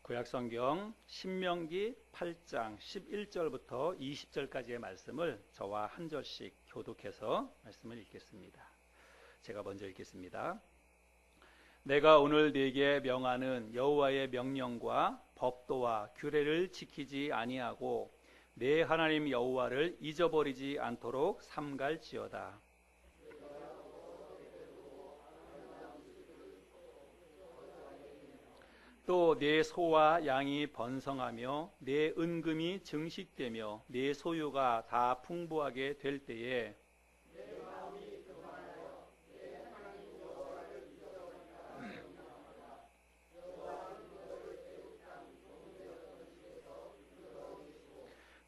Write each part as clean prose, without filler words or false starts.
구약성경 신명기 8장 11절부터 20절까지의 말씀을 저와 한 절씩 교독해서 말씀을 읽겠습니다. 제가 먼저 읽겠습니다. 내가 오늘 네게 명하는 여호와의 명령과 법도와 규례를 지키지 아니하고 내 하나님 여호와를 잊어버리지 않도록 삼갈지어다. 또 내 소와 양이 번성하며 내 은금이 증식되며 내 소유가 다 풍부하게 될 때에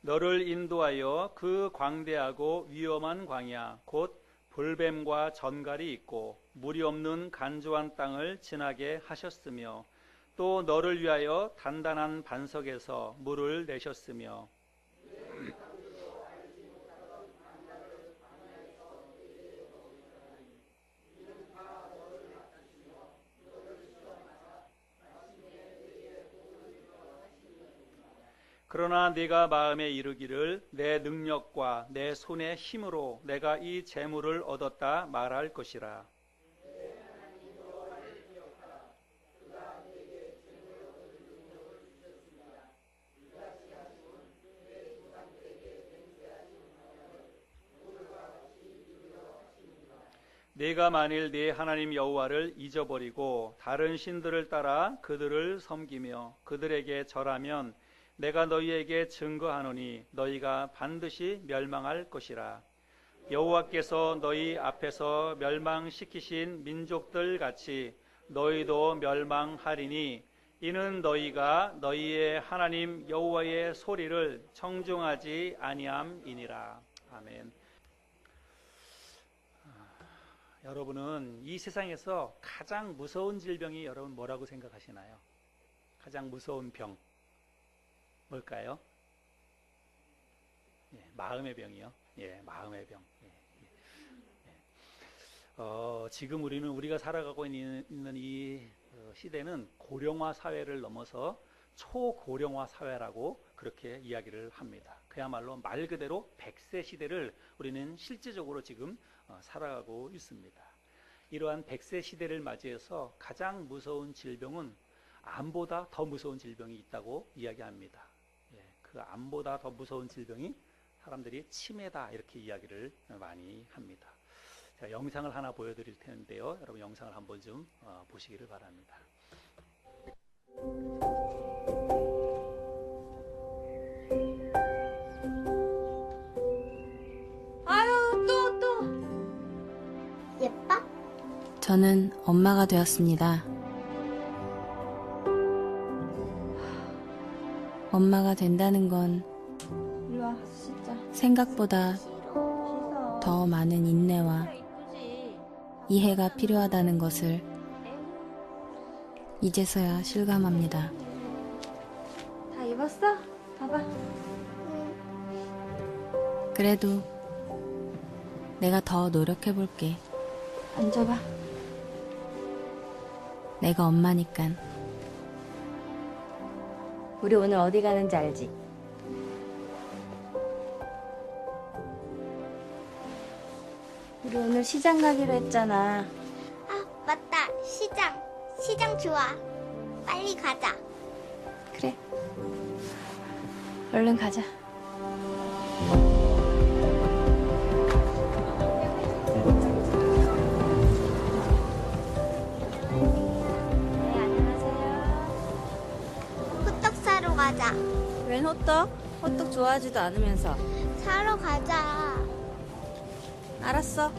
너를 인도하여 그 광대하고 위험한 광야 곧 볼뱀과 전갈이 있고 물이 없는 간조한 땅을 지나게 하셨으며 또 너를 위하여 단단한 반석에서 물을 내셨으며 그러나 네가 마음에 이르기를 내 능력과 내 손의 힘으로 내가 이 재물을 얻었다 말할 것이라. 네가 만일 네 하나님 여호와를 잊어버리고 다른 신들을 따라 그들을 섬기며 그들에게 절하면 내가 너희에게 증거하노니 너희가 반드시 멸망할 것이라. 여호와께서 너희 앞에서 멸망시키신 민족들 같이 너희도 멸망하리니 이는 너희가 너희의 하나님 여호와의 소리를 청중하지 아니함이니라. 아멘. 여러분은 이 세상에서 가장 무서운 질병이 여러분 뭐라고 생각하시나요? 가장 무서운 병 뭘까요? 마음의 병이요. 마음의 병. 지금 우리가 살아가고 있는 이 시대는 고령화 사회를 넘어서 초고령화 사회라고 그렇게 이야기를 합니다. 그야말로 말 그대로 100세 시대를 우리는 실제적으로 지금 살아가고 있습니다. 이러한 100세 시대를 맞이해서 가장 무서운 질병은 암보다 더 무서운 질병이 있다고 이야기합니다. 그 암보다 더 무서운 질병이 사람들이 치매다 이렇게 이야기를 많이 합니다. 제가 영상을 하나 보여드릴 텐데요. 여러분 영상을 한번 좀 보시기를 바랍니다. 아유 또 예뻐? 저는 엄마가 되었습니다. 엄마가 된다는 건 이리 와 진짜 생각보다 더 많은 인내와 이해가 필요하다는 것을 이제서야 실감합니다. 다 입었어? 봐봐. 그래도 내가 더 노력해볼게. 앉아봐. 내가 엄마니깐. 우리 오늘 어디 가는지 알지? 우리 오늘 시장 가기로 했잖아. 아, 맞다. 시장 좋아. 빨리 가자. 그래. 얼른 가자. 네, 안녕하세요. 호떡 사러 가자. 웬 호떡? 호떡 좋아하지도 않으면서. 사러 가자. 알았어.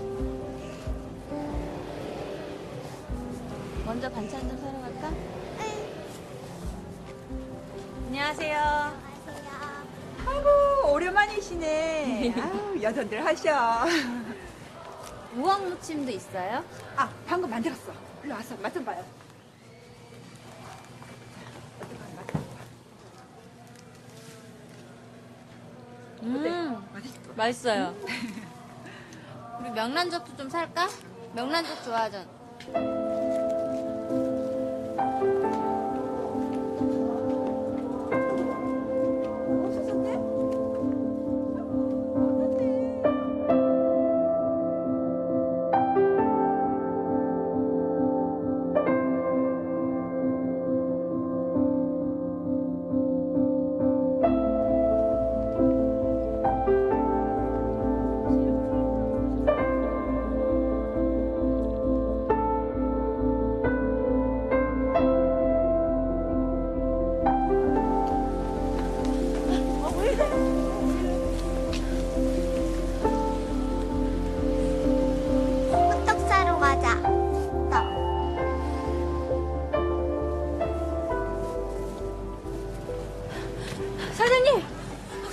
먼저 반찬 좀 사러 갈까? 응. 안녕하세요. 안녕하세요. 아이고 오랜만이시네. 아유 여전들 하셔. 우엉 무침도 있어요? 아 방금 만들었어. 일로 와서 맛 좀 봐요. 맛있어. 맛있어요. 우리 명란젓도 좀 살까? 명란젓 좋아하잖아.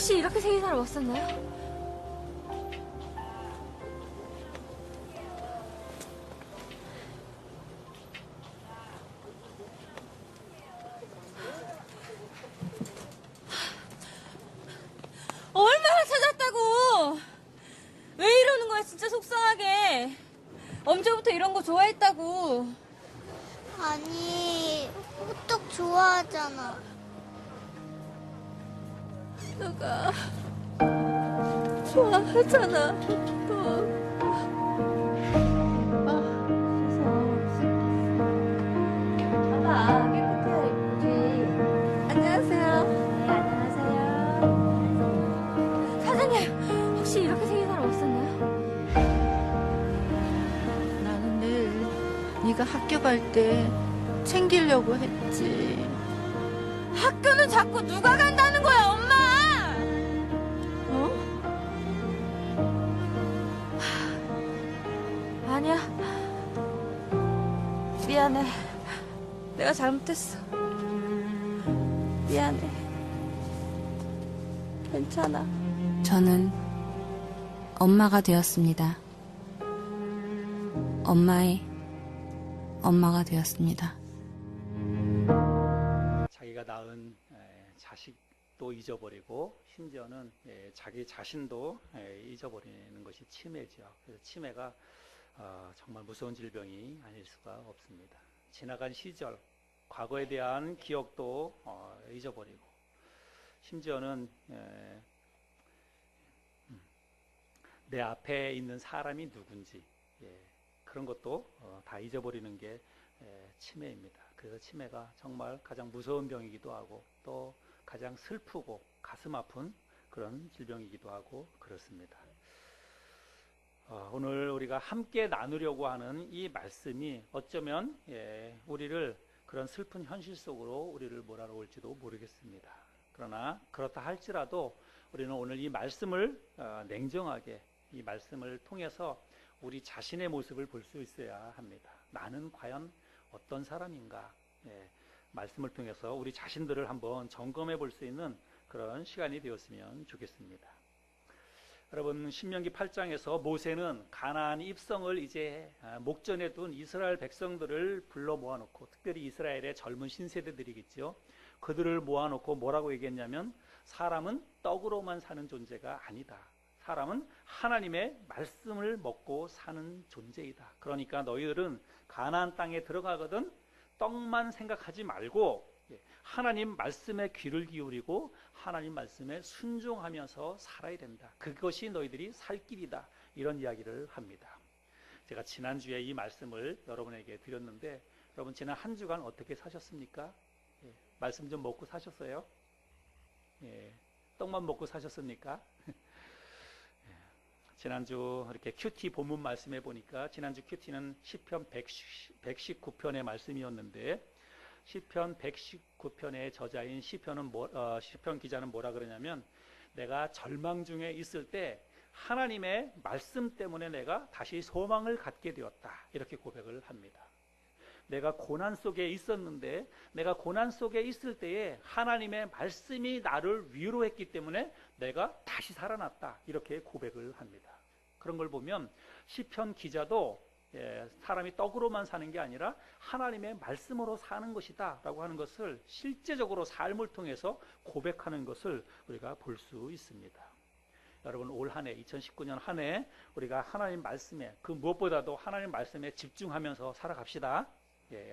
혹시 이렇게 생긴 사람 없었나요? 얼마나 찾았다고! 왜 이러는 거야, 진짜 속상하게. 언제부터 이런 거 좋아했다고. 아니, 호떡 좋아하잖아. 너가 좋아하잖아, 또. 봐봐, 깨끗해야 이쁘지. 안녕하세요. 네, 안녕하세요. 사장님, 혹시 이렇게 생긴 사람 없었나요? 나는 늘 네가 학교 갈 때 챙기려고 했지. 학교는 자꾸 누가 간다는 거야, 엄마! 어? 아니야. 미안해. 내가 잘못했어. 미안해. 괜찮아. 저는 엄마가 되었습니다. 엄마의 엄마가 되었습니다. 자기가 낳은 자식도 잊어버리고 심지어는 자기 자신도 잊어버리는 것이 치매죠. 그래서 치매가 정말 무서운 질병이 아닐 수가 없습니다. 지나간 시절, 과거에 대한 기억도 잊어버리고 심지어는 내 앞에 있는 사람이 누군지 그런 것도 다 잊어버리는 게 치매입니다. 그래서 치매가 정말 가장 무서운 병이기도 하고 또 가장 슬프고 가슴 아픈 그런 질병이기도 하고 그렇습니다. 오늘 우리가 함께 나누려고 하는 이 말씀이 어쩌면 우리를 그런 슬픈 현실 속으로 우리를 몰아넣을지도 모르겠습니다. 그러나 그렇다 할지라도 우리는 오늘 이 말씀을 냉정하게 이 말씀을 통해서 우리 자신의 모습을 볼 수 있어야 합니다. 나는 과연 어떤 사람인가? 말씀을 통해서 우리 자신들을 한번 점검해 볼 수 있는 그런 시간이 되었으면 좋겠습니다. 여러분, 신명기 8장에서 모세는 가나안 입성을 이제 목전에 둔 이스라엘 백성들을 불러 모아놓고, 특별히 이스라엘의 젊은 신세대들이겠죠. 그들을 모아놓고 뭐라고 얘기했냐면, 사람은 떡으로만 사는 존재가 아니다. 사람은 하나님의 말씀을 먹고 사는 존재이다. 그러니까 너희들은 가나안 땅에 들어가거든 떡만 생각하지 말고 하나님 말씀에 귀를 기울이고 하나님 말씀에 순종하면서 살아야 된다. 그것이 너희들이 살 길이다. 이런 이야기를 합니다. 제가 지난주에 이 말씀을 여러분에게 드렸는데, 여러분 지난 한 주간 어떻게 사셨습니까? 말씀 좀 먹고 사셨어요? 떡만 먹고 사셨습니까? 지난주 이렇게 큐티 본문 말씀해 보니까, 지난주 큐티는 시편 119편의 말씀이었는데, 시편 119편의 저자인 시편 기자는 뭐라 그러냐면, 내가 절망 중에 있을 때 하나님의 말씀 때문에 내가 다시 소망을 갖게 되었다. 이렇게 고백을 합니다. 내가 고난 속에 있었는데, 내가 고난 속에 있을 때에 하나님의 말씀이 나를 위로했기 때문에 내가 다시 살아났다. 이렇게 고백을 합니다. 그런 걸 보면 시편 기자도 사람이 떡으로만 사는 게 아니라 하나님의 말씀으로 사는 것이다 라고 하는 것을 실제적으로 삶을 통해서 고백하는 것을 우리가 볼 수 있습니다. 여러분, 올 한 해 2019년 한 해 우리가 하나님 말씀에, 그 무엇보다도 하나님 말씀에 집중하면서 살아갑시다.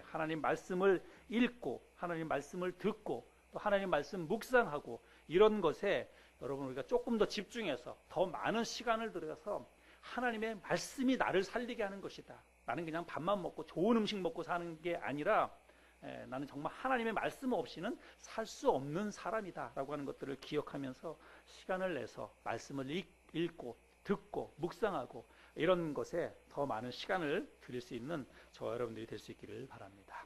하나님 말씀을 읽고 하나님 말씀을 듣고 또 하나님 말씀 묵상하고, 이런 것에 여러분 우리가 조금 더 집중해서 더 많은 시간을 들여서 하나님의 말씀이 나를 살리게 하는 것이다. 나는 그냥 밥만 먹고 좋은 음식 먹고 사는 게 아니라 나는 정말 하나님의 말씀 없이는 살 수 없는 사람이다 라고 하는 것들을 기억하면서 시간을 내서 말씀을 읽고 듣고 묵상하고, 이런 것에 더 많은 시간을 드릴 수 있는 저와 여러분들이 될 수 있기를 바랍니다.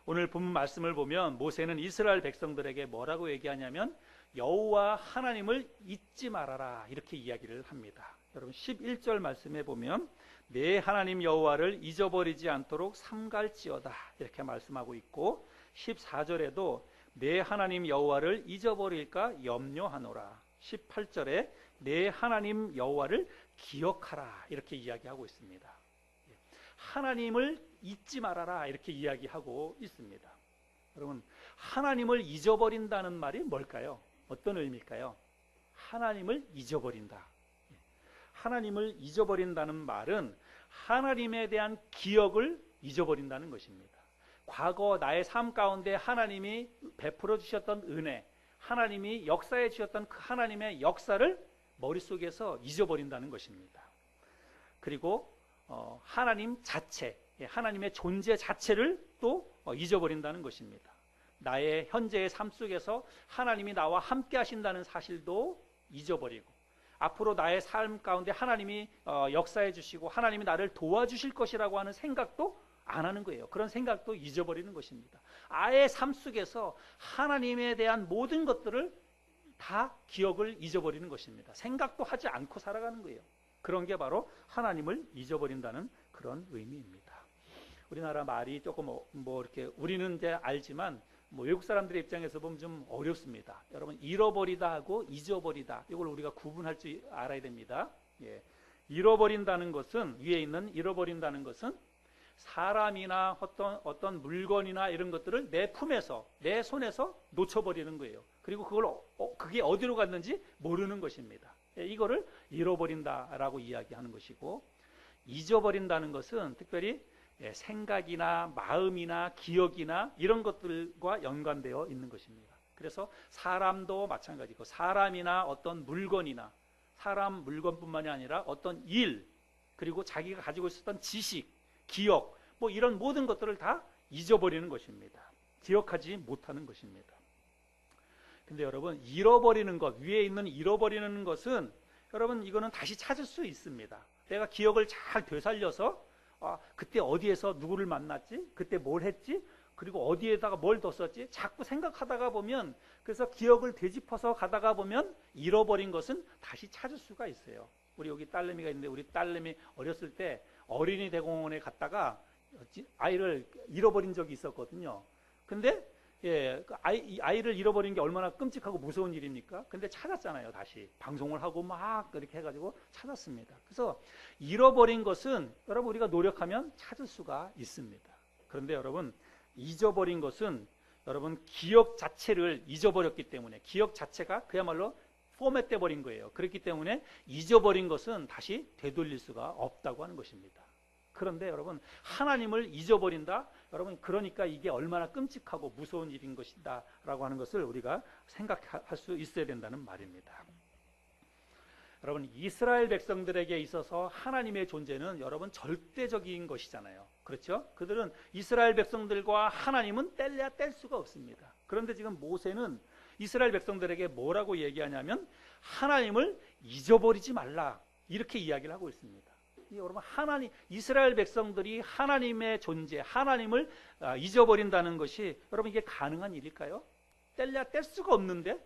오늘 본문 말씀을 보면 모세는 이스라엘 백성들에게 뭐라고 얘기하냐면, 여호와 하나님을 잊지 말아라, 이렇게 이야기를 합니다. 여러분 11절 말씀해 보면, 내 하나님 여호와를 잊어버리지 않도록 삼갈지어다, 이렇게 말씀하고 있고, 14절에도 내 하나님 여호와를 잊어버릴까 염려하노라. 18절에 내 하나님 여호와를 기억하라 이렇게 이야기하고 있습니다. 하나님을 잊지 말아라 이렇게 이야기하고 있습니다. 여러분, 하나님을 잊어버린다는 말이 뭘까요? 어떤 의미일까요? 하나님을 잊어버린다. 하나님을 잊어버린다는 말은 하나님에 대한 기억을 잊어버린다는 것입니다. 과거 나의 삶 가운데 하나님이 베풀어 주셨던 은혜, 하나님이 역사해 주셨던 그 하나님의 역사를 머릿속에서 잊어버린다는 것입니다. 그리고 하나님 자체, 하나님의 존재 자체를 또 잊어버린다는 것입니다. 나의 현재의 삶 속에서 하나님이 나와 함께 하신다는 사실도 잊어버리고, 앞으로 나의 삶 가운데 하나님이 역사해 주시고 하나님이 나를 도와주실 것이라고 하는 생각도 안 하는 거예요. 그런 생각도 잊어버리는 것입니다. 아예 삶 속에서 하나님에 대한 모든 것들을 다 기억을 잊어버리는 것입니다. 생각도 하지 않고 살아가는 거예요. 그런 게 바로 하나님을 잊어버린다는 그런 의미입니다. 우리나라 말이 조금 이렇게 우리는 이제 알지만 외국 사람들의 입장에서 보면 좀 어렵습니다. 여러분, 잃어버리다 하고 잊어버리다, 이걸 우리가 구분할 줄 알아야 됩니다. 잃어버린다는 것은, 위에 있는 잃어버린다는 것은 사람이나 어떤 물건이나 이런 것들을 내 품에서, 내 손에서 놓쳐버리는 거예요. 그리고 그게 어디로 갔는지 모르는 것입니다. 이거를 잃어버린다라고 이야기하는 것이고, 잊어버린다는 것은 특별히 생각이나 마음이나 기억이나 이런 것들과 연관되어 있는 것입니다. 그래서 사람도 마찬가지고, 사람이나 어떤 물건이나, 사람 물건뿐만이 아니라 어떤 일, 그리고 자기가 가지고 있었던 지식, 기억, 이런 모든 것들을 다 잊어버리는 것입니다. 기억하지 못하는 것입니다. 근데 여러분, 잃어버리는 것, 위에 있는 잃어버리는 것은 여러분, 이거는 다시 찾을 수 있습니다. 내가 기억을 잘 되살려서 그때 어디에서 누구를 만났지? 그때 뭘 했지? 그리고 어디에다가 뭘 뒀었지? 자꾸 생각하다가 보면, 그래서 기억을 되짚어서 가다가 보면 잃어버린 것은 다시 찾을 수가 있어요. 우리 여기 딸내미가 있는데, 우리 딸내미 어렸을 때 어린이 대공원에 갔다가 아이를 잃어버린 적이 있었거든요. 근데 아이를 잃어버린 게 얼마나 끔찍하고 무서운 일입니까? 근데 찾았잖아요. 다시 방송을 하고 막 그렇게 해가지고 찾았습니다. 그래서 잃어버린 것은 여러분, 우리가 노력하면 찾을 수가 있습니다. 그런데 여러분, 잊어버린 것은 여러분, 기억 자체를 잊어버렸기 때문에, 기억 자체가 그야말로 포맷돼 버린 거예요. 그렇기 때문에 잊어버린 것은 다시 되돌릴 수가 없다고 하는 것입니다. 그런데 여러분, 하나님을 잊어버린다? 여러분, 그러니까 이게 얼마나 끔찍하고 무서운 일인 것이다 라고 하는 것을 우리가 생각할 수 있어야 된다는 말입니다. 여러분, 이스라엘 백성들에게 있어서 하나님의 존재는 여러분 절대적인 것이잖아요. 그렇죠? 그들은, 이스라엘 백성들과 하나님은 뗄래야 뗄 수가 없습니다. 그런데 지금 모세는 이스라엘 백성들에게 뭐라고 얘기하냐면, 하나님을 잊어버리지 말라, 이렇게 이야기를 하고 있습니다. 여러분, 이스라엘 백성들이 하나님의 존재, 하나님을 잊어버린다는 것이 여러분, 이게 가능한 일일까요? 뗄래야 뗄 수가 없는데,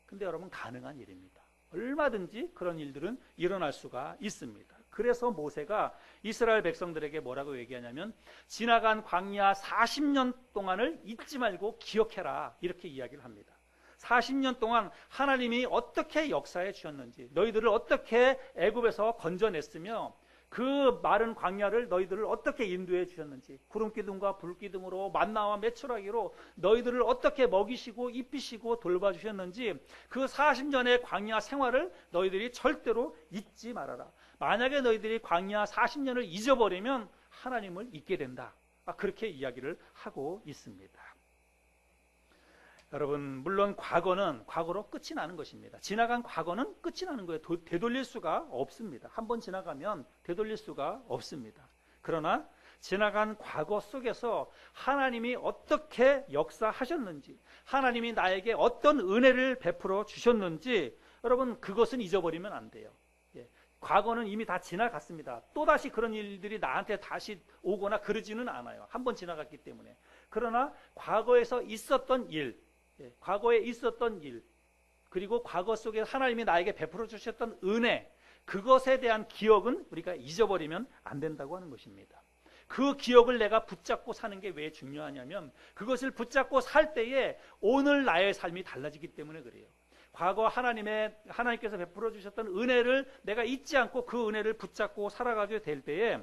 근데 여러분, 가능한 일입니다. 얼마든지 그런 일들은 일어날 수가 있습니다. 그래서 모세가 이스라엘 백성들에게 뭐라고 얘기하냐면, 지나간 광야 40년 동안을 잊지 말고 기억해라, 이렇게 이야기를 합니다. 40년 동안 하나님이 어떻게 역사해 주셨는지, 너희들을 어떻게 애굽에서 건져냈으며, 그 마른 광야를 너희들을 어떻게 인도해 주셨는지, 구름기둥과 불기둥으로 만나와 메추라기로 너희들을 어떻게 먹이시고 입히시고 돌봐주셨는지, 그 40년의 광야 생활을 너희들이 절대로 잊지 말아라. 만약에 너희들이 광야 40년을 잊어버리면 하나님을 잊게 된다. 그렇게 이야기를 하고 있습니다. 여러분, 물론 과거는 과거로 끝이 나는 것입니다. 지나간 과거는 끝이 나는 거예요. 되돌릴 수가 없습니다. 한번 지나가면 되돌릴 수가 없습니다. 그러나 지나간 과거 속에서 하나님이 어떻게 역사하셨는지, 하나님이 나에게 어떤 은혜를 베풀어 주셨는지, 여러분, 그것은 잊어버리면 안 돼요. 과거는 이미 다 지나갔습니다. 또다시 그런 일들이 나한테 다시 오거나 그러지는 않아요. 한번 지나갔기 때문에. 그러나 과거에서 있었던 일, 과거에 있었던 일, 그리고 과거 속에 하나님이 나에게 베풀어 주셨던 은혜, 그것에 대한 기억은 우리가 잊어버리면 안 된다고 하는 것입니다. 그 기억을 내가 붙잡고 사는 게 왜 중요하냐면 그것을 붙잡고 살 때에 오늘 나의 삶이 달라지기 때문에 그래요. 과거 하나님께서 베풀어 주셨던 은혜를 내가 잊지 않고 그 은혜를 붙잡고 살아가게 될 때에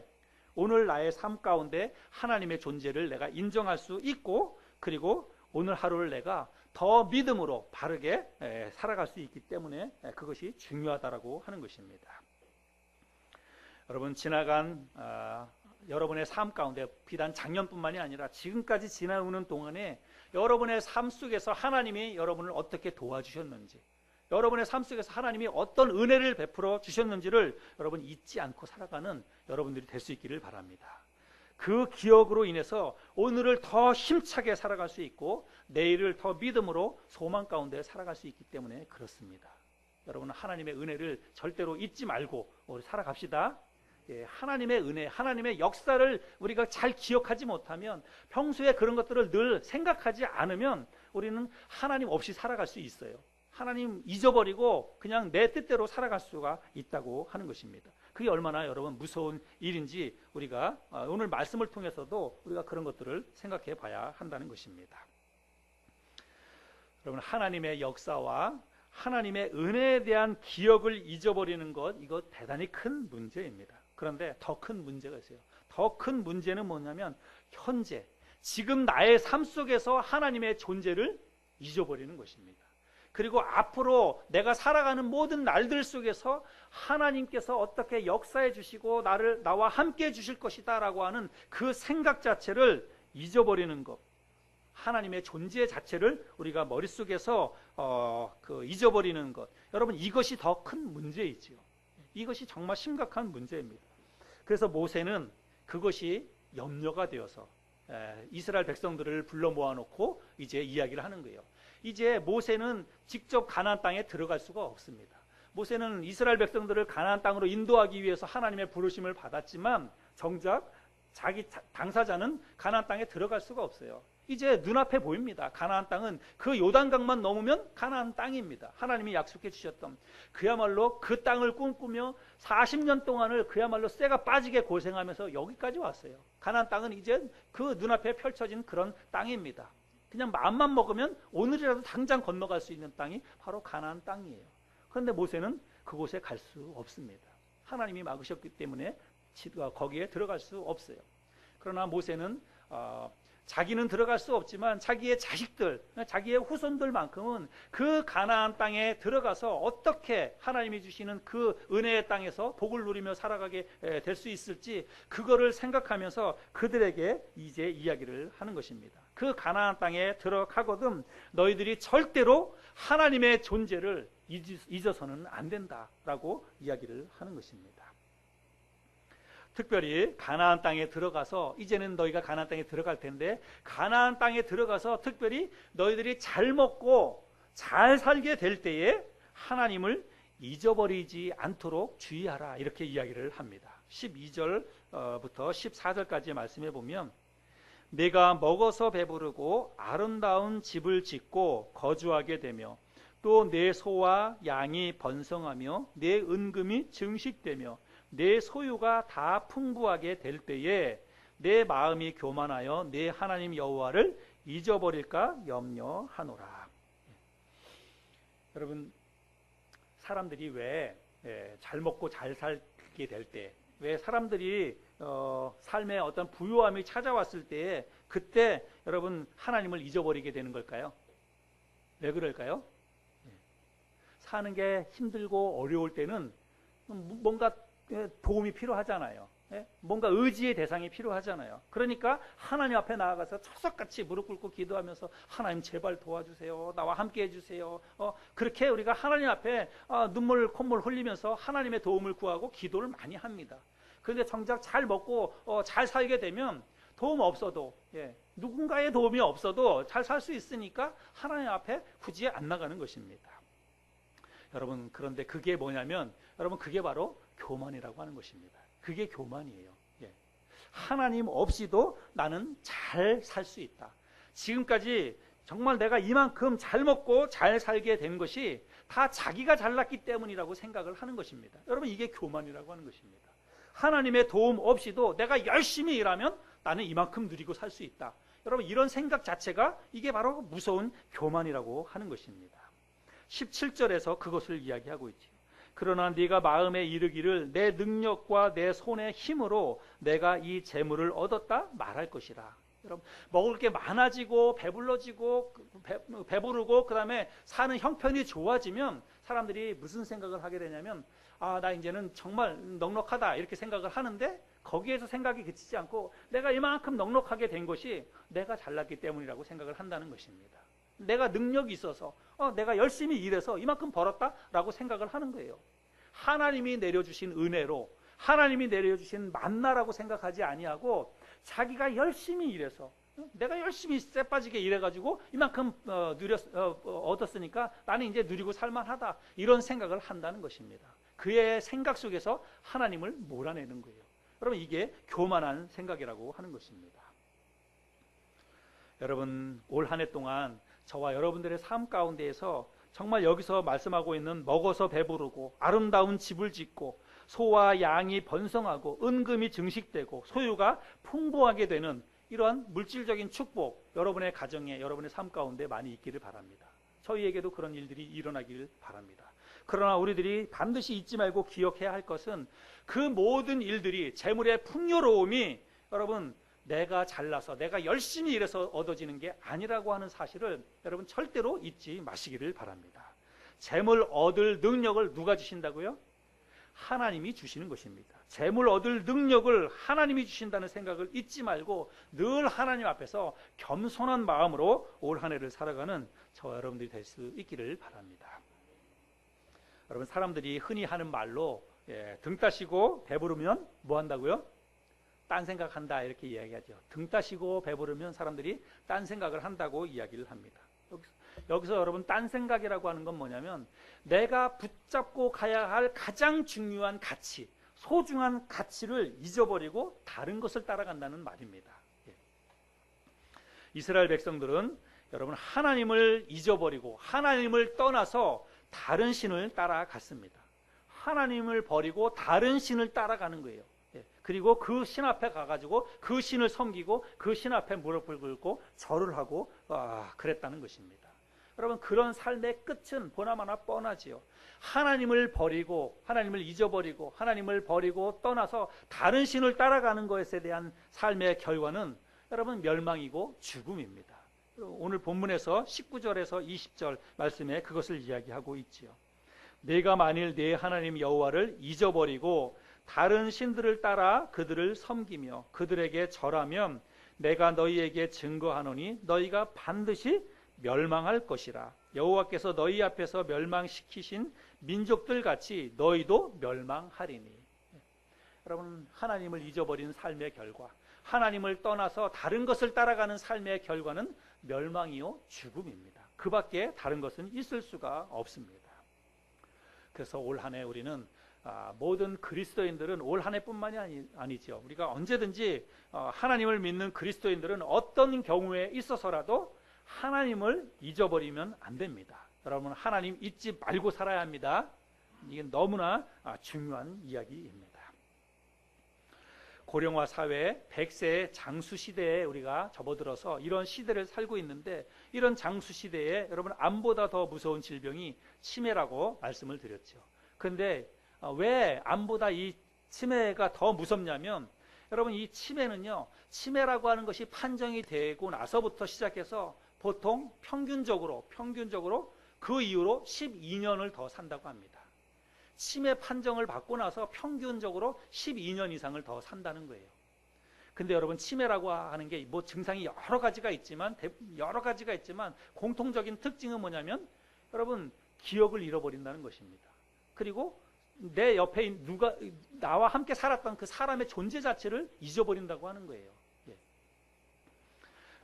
오늘 나의 삶 가운데 하나님의 존재를 내가 인정할 수 있고, 그리고 오늘 하루를 내가 더 믿음으로 바르게 살아갈 수 있기 때문에 그것이 중요하다라고 하는 것입니다. 여러분, 지나간 여러분의 삶 가운데 비단 작년뿐만이 아니라 지금까지 지나오는 동안에 여러분의 삶 속에서 하나님이 여러분을 어떻게 도와주셨는지, 여러분의 삶 속에서 하나님이 어떤 은혜를 베풀어 주셨는지를 여러분 잊지 않고 살아가는 여러분들이 될 수 있기를 바랍니다. 그 기억으로 인해서 오늘을 더 힘차게 살아갈 수 있고 내일을 더 믿음으로 소망 가운데 살아갈 수 있기 때문에 그렇습니다. 여러분은 하나님의 은혜를 절대로 잊지 말고 우리 살아갑시다. 하나님의 은혜, 하나님의 역사를 우리가 잘 기억하지 못하면, 평소에 그런 것들을 늘 생각하지 않으면 우리는 하나님 없이 살아갈 수 있어요. 하나님 잊어버리고 그냥 내 뜻대로 살아갈 수가 있다고 하는 것입니다. 그게 얼마나 여러분 무서운 일인지 우리가 오늘 말씀을 통해서도 우리가 그런 것들을 생각해 봐야 한다는 것입니다. 여러분, 하나님의 역사와 하나님의 은혜에 대한 기억을 잊어버리는 것, 이거 대단히 큰 문제입니다. 그런데 더 큰 문제가 있어요. 더 큰 문제는 뭐냐면 현재 지금 나의 삶 속에서 하나님의 존재를 잊어버리는 것입니다. 그리고 앞으로 내가 살아가는 모든 날들 속에서 하나님께서 어떻게 역사해 주시고 나와 함께 해 주실 것이다 라고 하는 그 생각 자체를 잊어버리는 것, 하나님의 존재 자체를 우리가 머릿속에서 잊어버리는 것, 여러분 이것이 더 큰 문제이지요. 이것이 정말 심각한 문제입니다. 그래서 모세는 그것이 염려가 되어서 이스라엘 백성들을 불러 모아놓고 이제 이야기를 하는 거예요. 이제 모세는 직접 가나안 땅에 들어갈 수가 없습니다. 모세는 이스라엘 백성들을 가나안 땅으로 인도하기 위해서 하나님의 부르심을 받았지만 정작 자기 당사자는 가나안 땅에 들어갈 수가 없어요. 이제 눈앞에 보입니다. 가나안 땅은 그 요단강만 넘으면 가나안 땅입니다. 하나님이 약속해 주셨던, 그야말로 그 땅을 꿈꾸며 40년 동안을 그야말로 쇠가 빠지게 고생하면서 여기까지 왔어요. 가나안 땅은 이제 그 눈앞에 펼쳐진 그런 땅입니다. 그냥 마음만 먹으면 오늘이라도 당장 건너갈 수 있는 땅이 바로 가나안 땅이에요. 그런데 모세는 그곳에 갈 수 없습니다. 하나님이 막으셨기 때문에 거기에 들어갈 수 없어요. 그러나 모세는 자기는 들어갈 수 없지만 자기의 자식들, 자기의 후손들만큼은 그 가나안 땅에 들어가서 어떻게 하나님이 주시는 그 은혜의 땅에서 복을 누리며 살아가게 될 수 있을지, 그거를 생각하면서 그들에게 이제 이야기를 하는 것입니다. 그 가나안 땅에 들어가거든 너희들이 절대로 하나님의 존재를 잊어서는 안 된다라고 이야기를 하는 것입니다. 특별히 가나안 땅에 들어가서, 이제는 너희가 가나안 땅에 들어갈 텐데 가나안 땅에 들어가서 특별히 너희들이 잘 먹고 잘 살게 될 때에 하나님을 잊어버리지 않도록 주의하라, 이렇게 이야기를 합니다. 12절부터 14절까지의 말씀에 보면, 내가 먹어서 배부르고 아름다운 집을 짓고 거주하게 되며 또 내 소와 양이 번성하며 내 은금이 증식되며 내 소유가 다 풍부하게 될 때에 내 마음이 교만하여 내 하나님 여호와를 잊어버릴까 염려하노라. 여러분, 사람들이 왜 잘 먹고 잘 살게 될 때, 왜 사람들이 삶에 어떤 부유함이 찾아왔을 때 그때 여러분 하나님을 잊어버리게 되는 걸까요? 왜 그럴까요? 사는 게 힘들고 어려울 때는 뭔가 도움이 필요하잖아요. 뭔가 의지의 대상이 필요하잖아요. 그러니까 하나님 앞에 나아가서 철석같이 무릎 꿇고 기도하면서 하나님 제발 도와주세요, 나와 함께 해주세요. 그렇게 우리가 하나님 앞에 눈물 콧물 흘리면서 하나님의 도움을 구하고 기도를 많이 합니다. 그런데 정작 잘 먹고 잘 살게 되면 도움 없어도, 누군가의 도움이 없어도 잘 살 수 있으니까 하나님 앞에 굳이 안 나가는 것입니다. 여러분, 그런데 그게 뭐냐면 여러분, 그게 바로 교만이라고 하는 것입니다. 그게 교만이에요. 하나님 없이도 나는 잘 살 수 있다. 지금까지 정말 내가 이만큼 잘 먹고 잘 살게 된 것이 다 자기가 잘났기 때문이라고 생각을 하는 것입니다. 여러분, 이게 교만이라고 하는 것입니다. 하나님의 도움 없이도 내가 열심히 일하면 나는 이만큼 누리고 살 수 있다. 여러분, 이런 생각 자체가 이게 바로 무서운 교만이라고 하는 것입니다. 17절에서 그것을 이야기하고 있지요. 그러나 네가 마음에 이르기를 내 능력과 내 손의 힘으로 내가 이 재물을 얻었다 말할 것이라. 여러분, 먹을 게 많아지고 배불러지고 배부르고 그다음에 사는 형편이 좋아지면 사람들이 무슨 생각을 하게 되냐면, 아, 나 이제는 정말 넉넉하다 이렇게 생각을 하는데, 거기에서 생각이 그치지 않고 내가 이만큼 넉넉하게 된 것이 내가 잘났기 때문이라고 생각을 한다는 것입니다. 내가 능력이 있어서 내가 열심히 일해서 이만큼 벌었다라고 생각을 하는 거예요. 하나님이 내려주신 은혜로, 하나님이 내려주신 만나라고 생각하지 아니하고 자기가 열심히 일해서, 내가 열심히 쎄 빠지게 일해가지고 이만큼 얻었으니까 나는 이제 누리고 살만하다, 이런 생각을 한다는 것입니다. 그의 생각 속에서 하나님을 몰아내는 거예요. 여러분, 이게 교만한 생각이라고 하는 것입니다. 여러분, 올 한 해 동안 저와 여러분들의 삶 가운데에서 정말 여기서 말씀하고 있는 먹어서 배부르고 아름다운 집을 짓고 소와 양이 번성하고 은금이 증식되고 소유가 풍부하게 되는 이러한 물질적인 축복, 여러분의 가정에, 여러분의 삶 가운데 많이 있기를 바랍니다. 저희에게도 그런 일들이 일어나기를 바랍니다. 그러나 우리들이 반드시 잊지 말고 기억해야 할 것은 그 모든 일들이, 재물의 풍요로움이 여러분 내가 잘나서 내가 열심히 일해서 얻어지는 게 아니라고 하는 사실을 여러분 절대로 잊지 마시기를 바랍니다. 재물 얻을 능력을 누가 주신다고요? 하나님이 주시는 것입니다. 재물 얻을 능력을 하나님이 주신다는 생각을 잊지 말고 늘 하나님 앞에서 겸손한 마음으로 올 한 해를 살아가는 저와 여러분들이 될 수 있기를 바랍니다. 여러분, 사람들이 흔히 하는 말로 등 따시고 배부르면 뭐 한다고요? 딴 생각한다, 이렇게 이야기하죠. 등 따시고 배부르면 사람들이 딴 생각을 한다고 이야기를 합니다. 여기서 여러분, 딴 생각이라고 하는 건 뭐냐면 내가 붙잡고 가야 할 가장 중요한 가치, 소중한 가치를 잊어버리고 다른 것을 따라간다는 말입니다. 이스라엘 백성들은 여러분 하나님을 잊어버리고 하나님을 떠나서 다른 신을 따라갔습니다. 하나님을 버리고 다른 신을 따라가는 거예요. 그리고 그 신 앞에 가가지고 그 신을 섬기고 그 신 앞에 무릎을 꿇고 절을 하고 그랬다는 것입니다. 여러분, 그런 삶의 끝은 보나마나 뻔하지요. 하나님을 버리고 하나님을 잊어버리고 하나님을 버리고 떠나서 다른 신을 따라가는 것에 대한 삶의 결과는 여러분 멸망이고 죽음입니다. 오늘 본문에서 19절에서 20절 말씀에 그것을 이야기하고 있지요. 내가 만일 내 하나님 여호와를 잊어버리고 다른 신들을 따라 그들을 섬기며 그들에게 절하면 내가 너희에게 증거하노니 너희가 반드시 멸망할 것이라. 여호와께서 너희 앞에서 멸망시키신 민족들 같이 너희도 멸망하리니. 여러분, 하나님을 잊어버린 삶의 결과, 하나님을 떠나서 다른 것을 따라가는 삶의 결과는 멸망이요 죽음입니다. 그 밖에 다른 것은 있을 수가 없습니다. 그래서 올 한 해 우리는 모든 그리스도인들은 올 한 해뿐만이 아니죠. 우리가 언제든지 하나님을 믿는 그리스도인들은 어떤 경우에 있어서라도 하나님을 잊어버리면 안 됩니다. 여러분, 하나님 잊지 말고 살아야 합니다. 이게 너무나 중요한 이야기입니다. 고령화 사회, 100세 장수 시대에 우리가 접어들어서 이런 시대를 살고 있는데, 이런 장수 시대에 여러분 암보다 더 무서운 질병이 치매라고 말씀을 드렸죠. 그런데 왜 암보다 이 치매가 더 무섭냐면, 여러분 이 치매는요, 치매라고 하는 것이 판정이 되고 나서부터 시작해서 보통 평균적으로 그 이후로 12년을 더 산다고 합니다. 치매 판정을 받고 나서 평균적으로 12년 이상을 더 산다는 거예요. 근데 여러분, 치매라고 하는 게 뭐 증상이 여러 가지가 있지만 공통적인 특징은 뭐냐면 여러분, 기억을 잃어버린다는 것입니다. 그리고 내 옆에 나와 함께 살았던 그 사람의 존재 자체를 잊어버린다고 하는 거예요.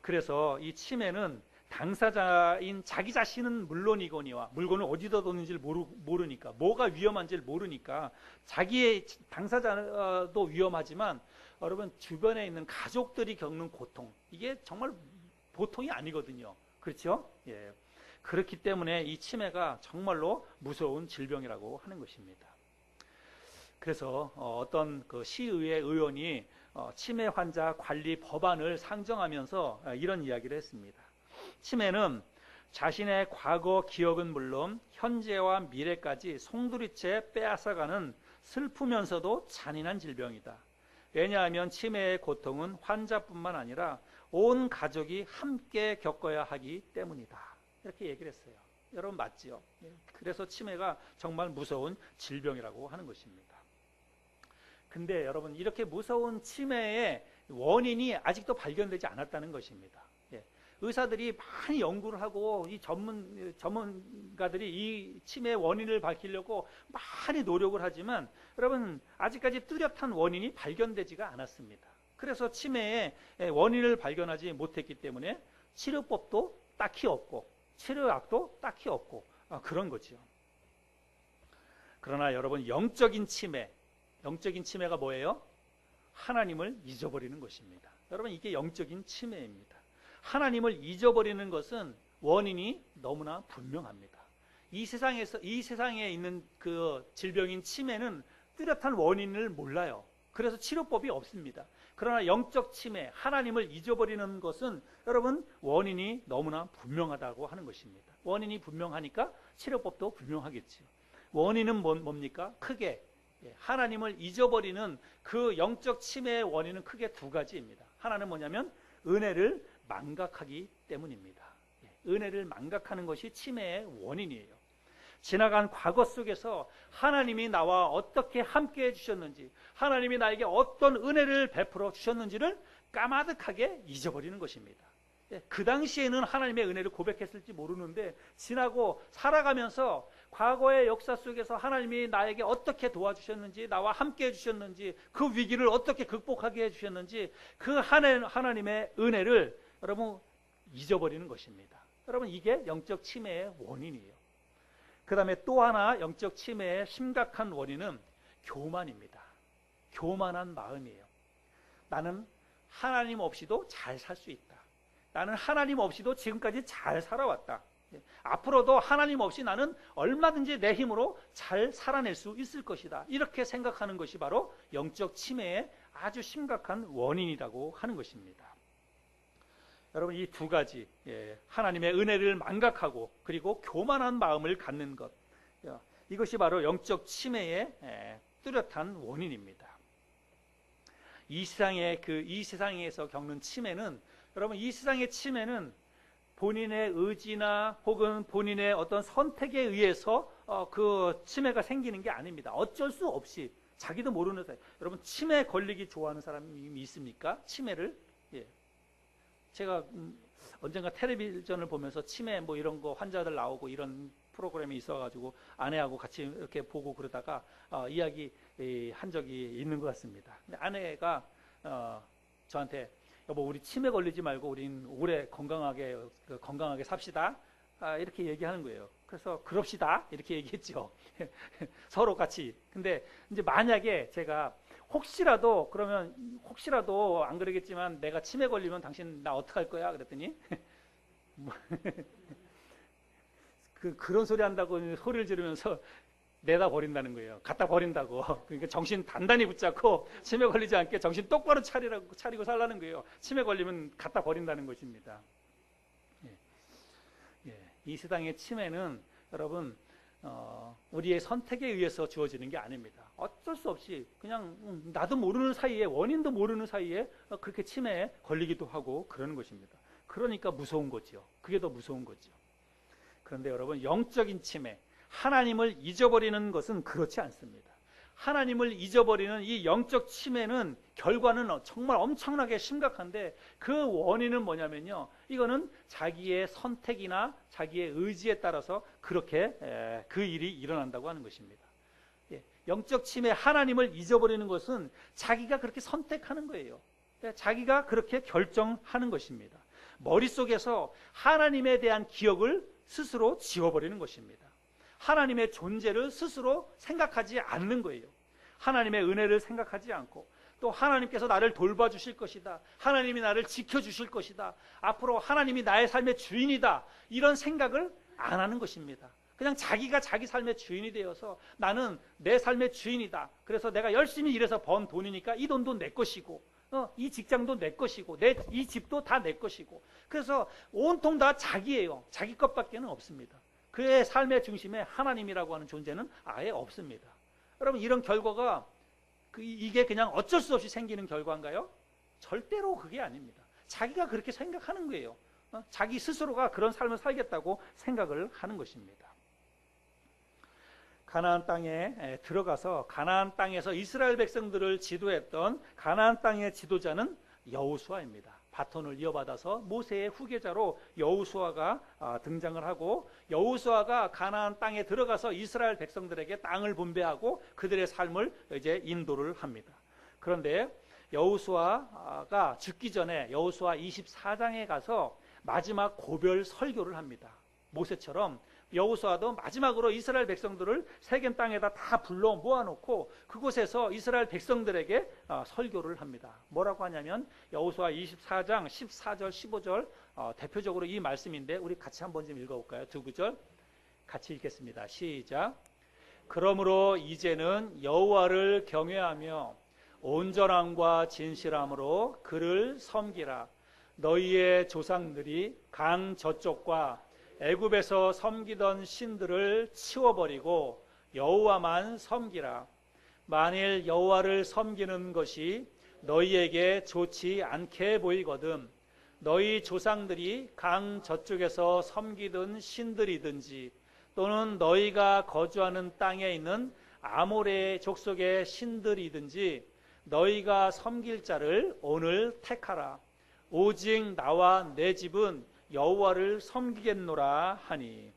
그래서 이 치매는 당사자인 자기 자신은 물론이거니와 물건을 어디다 뒀는지를 모르니까, 뭐가 위험한지를 모르니까 자기의 당사자도 위험하지만 여러분 주변에 있는 가족들이 겪는 고통, 이게 정말 보통이 아니거든요. 그렇죠? 예. 그렇기 때문에 이 치매가 정말로 무서운 질병이라고 하는 것입니다. 그래서 어떤 그 시의회 의원이 치매 환자 관리 법안을 상정하면서 이런 이야기를 했습니다. 치매는 자신의 과거 기억은 물론 현재와 미래까지 송두리째 빼앗아가는 슬프면서도 잔인한 질병이다. 왜냐하면 치매의 고통은 환자뿐만 아니라 온 가족이 함께 겪어야 하기 때문이다. 이렇게 얘기를 했어요. 여러분 맞지요? 그래서 치매가 정말 무서운 질병이라고 하는 것입니다. 근데 여러분 이렇게 무서운 치매의 원인이 아직도 발견되지 않았다는 것입니다. 의사들이 많이 연구를 하고 이 전문가들이 이 치매의 원인을 밝히려고 많이 노력을 하지만 여러분 아직까지 뚜렷한 원인이 발견되지가 않았습니다. 그래서 치매의 원인을 발견하지 못했기 때문에 치료법도 딱히 없고 치료약도 딱히 없고 그런 거죠. 그러나 여러분 영적인 치매가 뭐예요? 하나님을 잊어버리는 것입니다. 여러분 이게 영적인 치매입니다. 하나님을 잊어버리는 것은 원인이 너무나 분명합니다. 이 세상에 있는 그 질병인 치매는 뚜렷한 원인을 몰라요. 그래서 치료법이 없습니다. 그러나 영적 치매, 하나님을 잊어버리는 것은 여러분 원인이 너무나 분명하다고 하는 것입니다. 원인이 분명하니까 치료법도 분명하겠지요. 원인은 뭡니까? 크게 하나님을 잊어버리는 그 영적 치매의 원인은 크게 두 가지입니다. 하나는 뭐냐면 은혜를 망각하기 때문입니다. 은혜를 망각하는 것이 치매의 원인이에요. 지나간 과거 속에서 하나님이 나와 어떻게 함께 해주셨는지, 하나님이 나에게 어떤 은혜를 베풀어 주셨는지를 까마득하게 잊어버리는 것입니다. 그 당시에는 하나님의 은혜를 고백했을지 모르는데 지나고 살아가면서 과거의 역사 속에서 하나님이 나에게 어떻게 도와주셨는지, 나와 함께 해주셨는지, 그 위기를 어떻게 극복하게 해주셨는지 그 하나님의 은혜를 여러분 잊어버리는 것입니다. 여러분 이게 영적 치매의 원인이에요. 그 다음에 또 하나 영적 치매의 심각한 원인은 교만입니다. 교만한 마음이에요. 나는 하나님 없이도 잘 살 수 있다. 나는 하나님 없이도 지금까지 잘 살아왔다. 앞으로도 하나님 없이 나는 얼마든지 내 힘으로 잘 살아낼 수 있을 것이다. 이렇게 생각하는 것이 바로 영적 치매의 아주 심각한 원인이라고 하는 것입니다. 여러분 이 두 가지, 하나님의 은혜를 망각하고 그리고 교만한 마음을 갖는 것, 이것이 바로 영적 치매의 뚜렷한 원인입니다. 이 세상에서 겪는 치매는, 여러분 이 세상의 치매는 본인의 의지나 혹은 본인의 어떤 선택에 의해서 그 치매가 생기는 게 아닙니다. 어쩔 수 없이 자기도 모르는 사이. 여러분 치매 걸리기 좋아하는 사람이 있습니까? 치매를? 제가 언젠가 텔레비전을 보면서 치매 뭐 이런 거 환자들 나오고 이런 프로그램이 있어가지고 아내하고 같이 이렇게 보고 그러다가 이야기 한 적이 있는 것 같습니다. 근데 아내가 저한테 여보 우리 치매 걸리지 말고 우린 오래 건강하게 삽시다. 이렇게 얘기하는 거예요. 그래서 그럽시다 이렇게 얘기했죠. 서로 같이. 근데 이제 만약에 제가 혹시라도 안 그러겠지만 내가 치매 걸리면 당신 나 어떡할 거야? 그랬더니 그런 소리 한다고 소리를 지르면서 내다 버린다는 거예요. 갖다 버린다고. 그러니까 정신 단단히 붙잡고 치매 걸리지 않게 정신 똑바로 차리고 살라는 거예요. 치매 걸리면 갖다 버린다는 것입니다. 이 세상의 치매는 여러분 우리의 선택에 의해서 주어지는 게 아닙니다. 어쩔 수 없이 그냥 나도 모르는 사이에, 원인도 모르는 사이에 그렇게 치매에 걸리기도 하고 그러는 것입니다. 그러니까 무서운 거죠. 그게 더 무서운 거죠. 그런데 여러분 영적인 치매, 하나님을 잊어버리는 것은 그렇지 않습니다. 하나님을 잊어버리는 이 영적 치매는 결과는 정말 엄청나게 심각한데 그 원인은 뭐냐면요. 이거는 자기의 선택이나 자기의 의지에 따라서 그렇게 그 일이 일어난다고 하는 것입니다. 영적 치매, 하나님을 잊어버리는 것은 자기가 그렇게 선택하는 거예요. 자기가 그렇게 결정하는 것입니다. 머릿속에서 하나님에 대한 기억을 스스로 지워버리는 것입니다. 하나님의 존재를 스스로 생각하지 않는 거예요. 하나님의 은혜를 생각하지 않고 또 하나님께서 나를 돌봐주실 것이다. 하나님이 나를 지켜주실 것이다. 앞으로 하나님이 나의 삶의 주인이다. 이런 생각을 안 하는 것입니다. 그냥 자기가 자기 삶의 주인이 되어서 나는 내 삶의 주인이다. 그래서 내가 열심히 일해서 번 돈이니까 이 돈도 내 것이고 이 직장도 내 것이고 이 집도 다 내 것이고 그래서 온통 다 자기예요. 자기 것밖에는 없습니다. 그의 삶의 중심에 하나님이라고 하는 존재는 아예 없습니다. 여러분 이런 결과가 이게 그냥 어쩔 수 없이 생기는 결과인가요? 절대로 그게 아닙니다. 자기가 그렇게 생각하는 거예요. 자기 스스로가 그런 삶을 살겠다고 생각을 하는 것입니다. 가나안 땅에 들어가서 가나안 땅에서 이스라엘 백성들을 지도했던 가나안 땅의 지도자는 여호수아입니다. 바톤을 이어받아서 모세의 후계자로 여호수아가 등장을 하고 여호수아가 가나안 땅에 들어가서 이스라엘 백성들에게 땅을 분배하고 그들의 삶을 이제 인도를 합니다. 그런데 여호수아가 죽기 전에 여호수아 24장에 가서 마지막 고별 설교를 합니다. 모세처럼 여호수아도 마지막으로 이스라엘 백성들을 세겜 땅에다 다 불러 모아놓고 그곳에서 이스라엘 백성들에게 설교를 합니다. 뭐라고 하냐면 여호수아 24장 14절 15절 대표적으로 이 말씀인데 우리 같이 한번 좀 읽어볼까요? 두 구절 같이 읽겠습니다. 시작. 그러므로 이제는 여호와를 경외하며 온전함과 진실함으로 그를 섬기라. 너희의 조상들이 강 저쪽과 애굽에서 섬기던 신들을 치워버리고 여호와만 섬기라. 만일 여호와를 섬기는 것이 너희에게 좋지 않게 보이거든 너희 조상들이 강 저쪽에서 섬기던 신들이든지 또는 너희가 거주하는 땅에 있는 아모레 족속의 신들이든지 너희가 섬길 자를 오늘 택하라. 오직 나와 내 집은 여호와를 섬기겠노라 하니.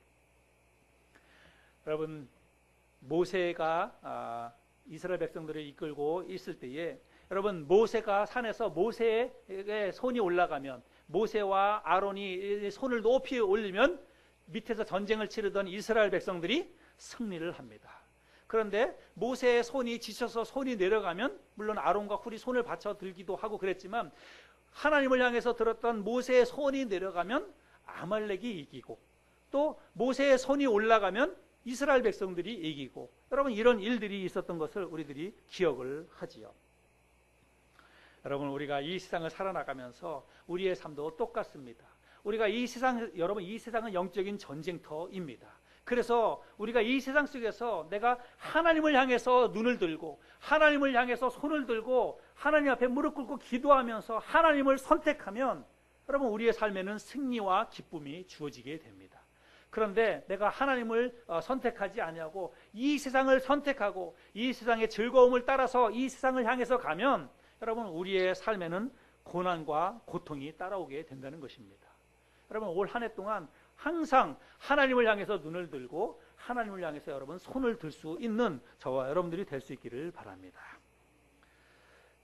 여러분 모세가 이스라엘 백성들을 이끌고 있을 때에 여러분 모세가 산에서 모세의 손이 올라가면 모세와 아론이 손을 높이 올리면 밑에서 전쟁을 치르던 이스라엘 백성들이 승리를 합니다. 그런데 모세의 손이 지쳐서 손이 내려가면 물론 아론과 훌이 손을 받쳐 들기도 하고 그랬지만 하나님을 향해서 들었던 모세의 손이 내려가면 아말렉이 이기고 또 모세의 손이 올라가면 이스라엘 백성들이 이기고 여러분 이런 일들이 있었던 것을 우리들이 기억을 하지요. 여러분 우리가 이 세상을 살아나가면서 우리의 삶도 똑같습니다. 우리가 여러분 이 세상은 영적인 전쟁터입니다. 그래서 우리가 이 세상 속에서 내가 하나님을 향해서 눈을 들고 하나님을 향해서 손을 들고 하나님 앞에 무릎 꿇고 기도하면서 하나님을 선택하면 여러분 우리의 삶에는 승리와 기쁨이 주어지게 됩니다. 그런데 내가 하나님을 선택하지 아니하고 이 세상을 선택하고 이 세상의 즐거움을 따라서 이 세상을 향해서 가면 여러분 우리의 삶에는 고난과 고통이 따라오게 된다는 것입니다. 여러분 올 한 해 동안 항상 하나님을 향해서 눈을 들고 하나님을 향해서 여러분 손을 들 수 있는 저와 여러분들이 될 수 있기를 바랍니다.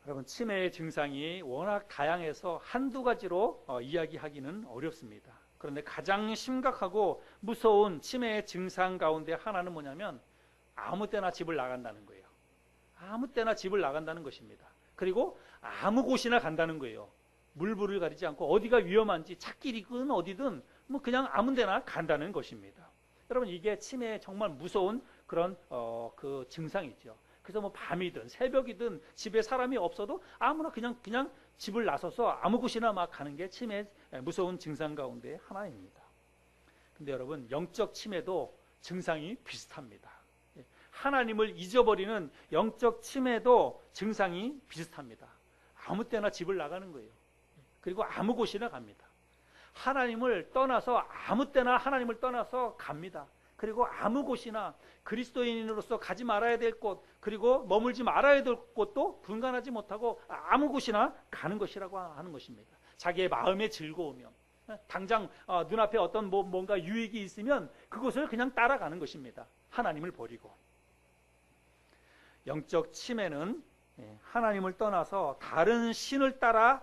여러분 치매의 증상이 워낙 다양해서 한두 가지로 이야기하기는 어렵습니다. 그런데 가장 심각하고 무서운 치매의 증상 가운데 하나는 뭐냐면 아무 때나 집을 나간다는 거예요. 아무 때나 집을 나간다는 것입니다. 그리고 아무 곳이나 간다는 거예요. 물불을 가리지 않고 어디가 위험한지 찻길이든 어디든 뭐 그냥 아무 데나 간다는 것입니다. 여러분 이게 치매의 정말 무서운 그런 그 증상이죠. 그래서 뭐 밤이든 새벽이든 집에 사람이 없어도 아무나 그냥 집을 나서서 아무 곳이나 막 가는 게 치매의 무서운 증상 가운데 하나입니다. 근데 여러분 영적 치매도 증상이 비슷합니다. 하나님을 잊어버리는 영적 치매도 증상이 비슷합니다. 아무 때나 집을 나가는 거예요. 그리고 아무 곳이나 갑니다. 하나님을 떠나서 아무 때나 하나님을 떠나서 갑니다. 그리고 아무 곳이나 그리스도인으로서 가지 말아야 될 곳 그리고 머물지 말아야 될 곳도 분간하지 못하고 아무 곳이나 가는 것이라고 하는 것입니다. 자기의 마음의 즐거우면 당장 눈앞에 어떤 뭔가 유익이 있으면 그곳을 그냥 따라가는 것입니다. 하나님을 버리고. 영적 치매는 하나님을 떠나서 다른 신을 따라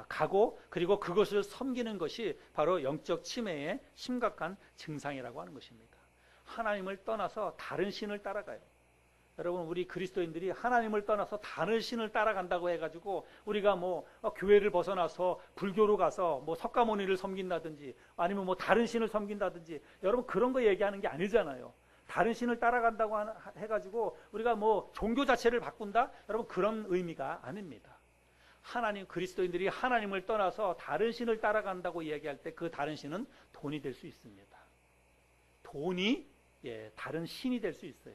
가고 그리고 그것을 섬기는 것이 바로 영적 치매의 심각한 증상이라고 하는 것입니다. 하나님을 떠나서 다른 신을 따라가요. 여러분, 우리 그리스도인들이 하나님을 떠나서 다른 신을 따라간다고 해가지고 우리가 뭐 교회를 벗어나서 불교로 가서 뭐 석가모니를 섬긴다든지 아니면 뭐 다른 신을 섬긴다든지, 여러분 그런 거 얘기하는 게 아니잖아요. 다른 신을 따라간다고 해가지고 우리가 뭐 종교 자체를 바꾼다? 여러분 그런 의미가 아닙니다. 하나님, 그리스도인들이 하나님을 떠나서 다른 신을 따라간다고 이야기할 때 그 다른 신은 돈이 될 수 있습니다. 돈이 다른 신이 될 수 있어요.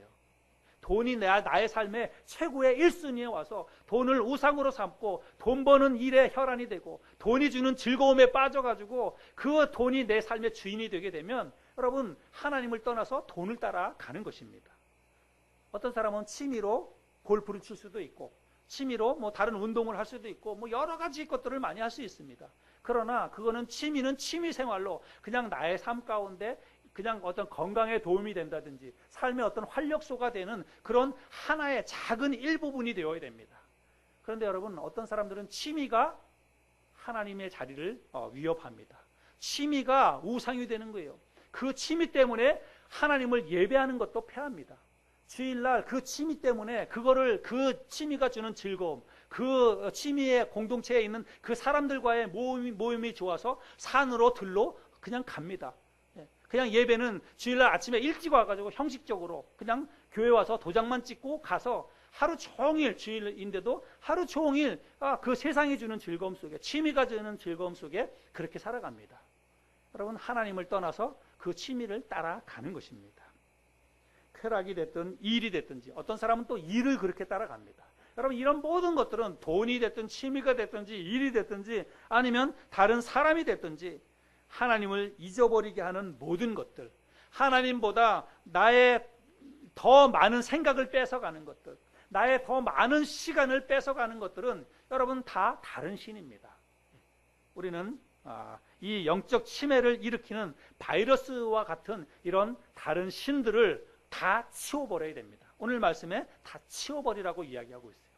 돈이 나의 삶의 최고의 1순위에 와서 돈을 우상으로 삼고 돈 버는 일에 혈안이 되고 돈이 주는 즐거움에 빠져가지고 그 돈이 내 삶의 주인이 되게 되면 여러분, 하나님을 떠나서 돈을 따라가는 것입니다. 어떤 사람은 취미로 골프를 칠 수도 있고 취미로 뭐 다른 운동을 할 수도 있고 뭐 여러 가지 것들을 많이 할 수 있습니다. 그러나 그거는 취미는 취미 생활로 그냥 나의 삶 가운데 그냥 어떤 건강에 도움이 된다든지 삶의 어떤 활력소가 되는 그런 하나의 작은 일부분이 되어야 됩니다. 그런데 여러분, 어떤 사람들은 취미가 하나님의 자리를 위협합니다. 취미가 우상이 되는 거예요. 그 취미 때문에 하나님을 예배하는 것도 패합니다. 주일날 그 취미 때문에 그 취미가 주는 즐거움, 그 취미의 공동체에 있는 그 사람들과의 모임이 좋아서 산으로 들로 그냥 갑니다. 그냥 예배는 주일날 아침에 일찍 와가지고 형식적으로 그냥 교회 와서 도장만 찍고 가서 하루 종일, 주일인데도 하루 종일 그 세상이 주는 즐거움 속에, 취미가 주는 즐거움 속에 그렇게 살아갑니다. 여러분, 하나님을 떠나서 그 취미를 따라가는 것입니다. 쾌락이 됐든 일이 됐든지, 어떤 사람은 또 일을 그렇게 따라갑니다. 여러분, 이런 모든 것들은 돈이 됐든 취미가 됐든지 일이 됐든지 아니면 다른 사람이 됐든지 하나님을 잊어버리게 하는 모든 것들, 하나님보다 나의 더 많은 생각을 뺏어가는 것들, 나의 더 많은 시간을 뺏어가는 것들은 여러분 다 다른 신입니다. 우리는 이 영적 치매를 일으키는 바이러스와 같은 이런 다른 신들을 다 치워버려야 됩니다. 오늘 말씀에 다 치워버리라고 이야기하고 있어요.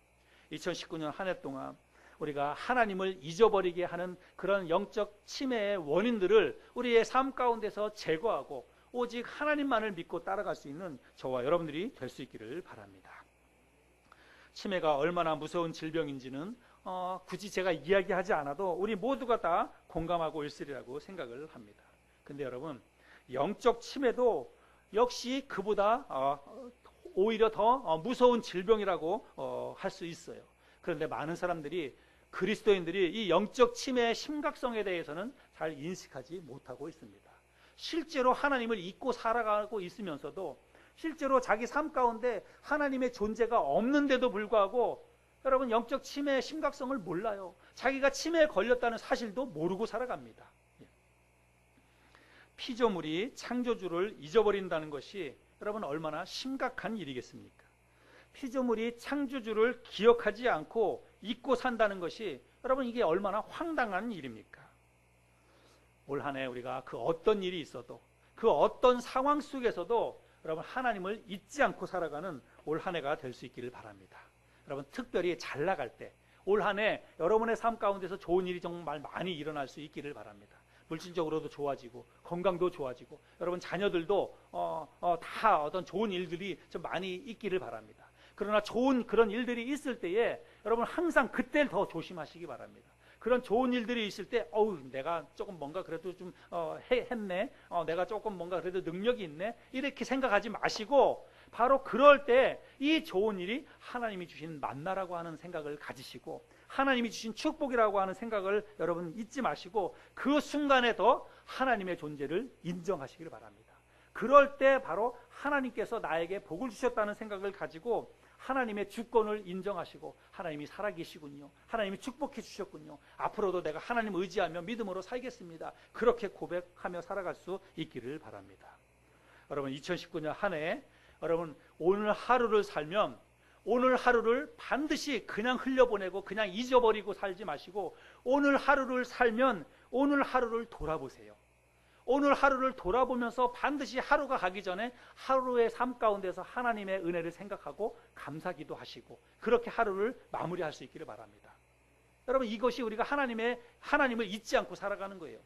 2019년 한 해 동안 우리가 하나님을 잊어버리게 하는 그런 영적 치매의 원인들을 우리의 삶 가운데서 제거하고 오직 하나님만을 믿고 따라갈 수 있는 저와 여러분들이 될 수 있기를 바랍니다. 치매가 얼마나 무서운 질병인지는 굳이 제가 이야기하지 않아도 우리 모두가 다 공감하고 있으리라고 생각을 합니다. 근데 여러분, 영적 치매도 역시 그보다 오히려 더 무서운 질병이라고 할 수 있어요. 그런데 많은 사람들이, 그리스도인들이 이 영적 치매의 심각성에 대해서는 잘 인식하지 못하고 있습니다. 실제로 하나님을 잊고 살아가고 있으면서도 실제로 자기 삶 가운데 하나님의 존재가 없는데도 불구하고 여러분, 영적 치매의 심각성을 몰라요. 자기가 치매에 걸렸다는 사실도 모르고 살아갑니다. 피조물이 창조주를 잊어버린다는 것이 여러분 얼마나 심각한 일이겠습니까? 피조물이 창조주를 기억하지 않고 잊고 산다는 것이 여러분 이게 얼마나 황당한 일입니까? 올 한 해 우리가 그 어떤 일이 있어도 그 어떤 상황 속에서도 여러분 하나님을 잊지 않고 살아가는 올 한 해가 될 수 있기를 바랍니다. 여러분, 특별히 잘 나갈 때 올 한 해 여러분의 삶 가운데서 좋은 일이 정말 많이 일어날 수 있기를 바랍니다. 물질적으로도 좋아지고 건강도 좋아지고 여러분 자녀들도 다 어떤 좋은 일들이 좀 많이 있기를 바랍니다. 그러나 좋은 그런 일들이 있을 때에 여러분 항상 그때 더 조심하시기 바랍니다. 그런 좋은 일들이 있을 때 내가 조금 뭔가 그래도 좀 했네, 내가 조금 뭔가 그래도 능력이 있네, 이렇게 생각하지 마시고 바로 그럴 때 이 좋은 일이 하나님이 주신 만나라고 하는 생각을 가지시고 하나님이 주신 축복이라고 하는 생각을 여러분 잊지 마시고 그 순간에 더 하나님의 존재를 인정하시기를 바랍니다. 그럴 때 바로 하나님께서 나에게 복을 주셨다는 생각을 가지고 하나님의 주권을 인정하시고 하나님이 살아계시군요, 하나님이 축복해 주셨군요, 앞으로도 내가 하나님 의지하며 믿음으로 살겠습니다, 그렇게 고백하며 살아갈 수 있기를 바랍니다. 여러분, 2019년 한 해 여러분 오늘 하루를 살면 오늘 하루를 반드시 그냥 흘려보내고 그냥 잊어버리고 살지 마시고 오늘 하루를 살면 오늘 하루를 돌아보세요. 오늘 하루를 돌아보면서 반드시 하루가 가기 전에 하루의 삶 가운데서 하나님의 은혜를 생각하고 감사기도 하시고 그렇게 하루를 마무리할 수 있기를 바랍니다. 여러분, 이것이 우리가 하나님을 잊지 않고 살아가는 거예요.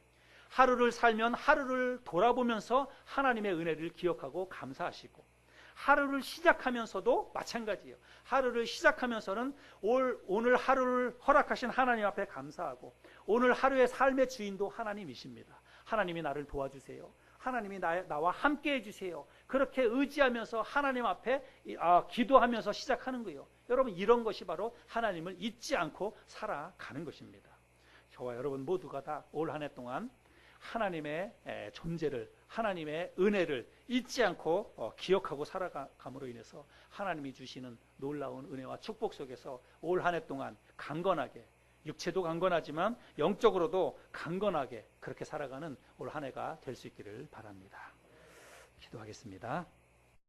하루를 살면 하루를 돌아보면서 하나님의 은혜를 기억하고 감사하시고 하루를 시작하면서도 마찬가지예요. 하루를 시작하면서는 오늘 하루를 허락하신 하나님 앞에 감사하고 오늘 하루의 삶의 주인도 하나님이십니다. 하나님이 나를 도와주세요. 하나님이 나와 함께 해주세요. 그렇게 의지하면서 하나님 앞에 기도하면서 시작하는 거예요. 여러분, 이런 것이 바로 하나님을 잊지 않고 살아가는 것입니다. 저와 여러분 모두가 다 올 한 해 동안 하나님의 존재를, 하나님의 은혜를 잊지 않고 기억하고 살아감으로 인해서 하나님이 주시는 놀라운 은혜와 축복 속에서 올 한 해 동안 강건하게, 육체도 강건하지만 영적으로도 강건하게 그렇게 살아가는 올 한 해가 될 수 있기를 바랍니다. 기도하겠습니다.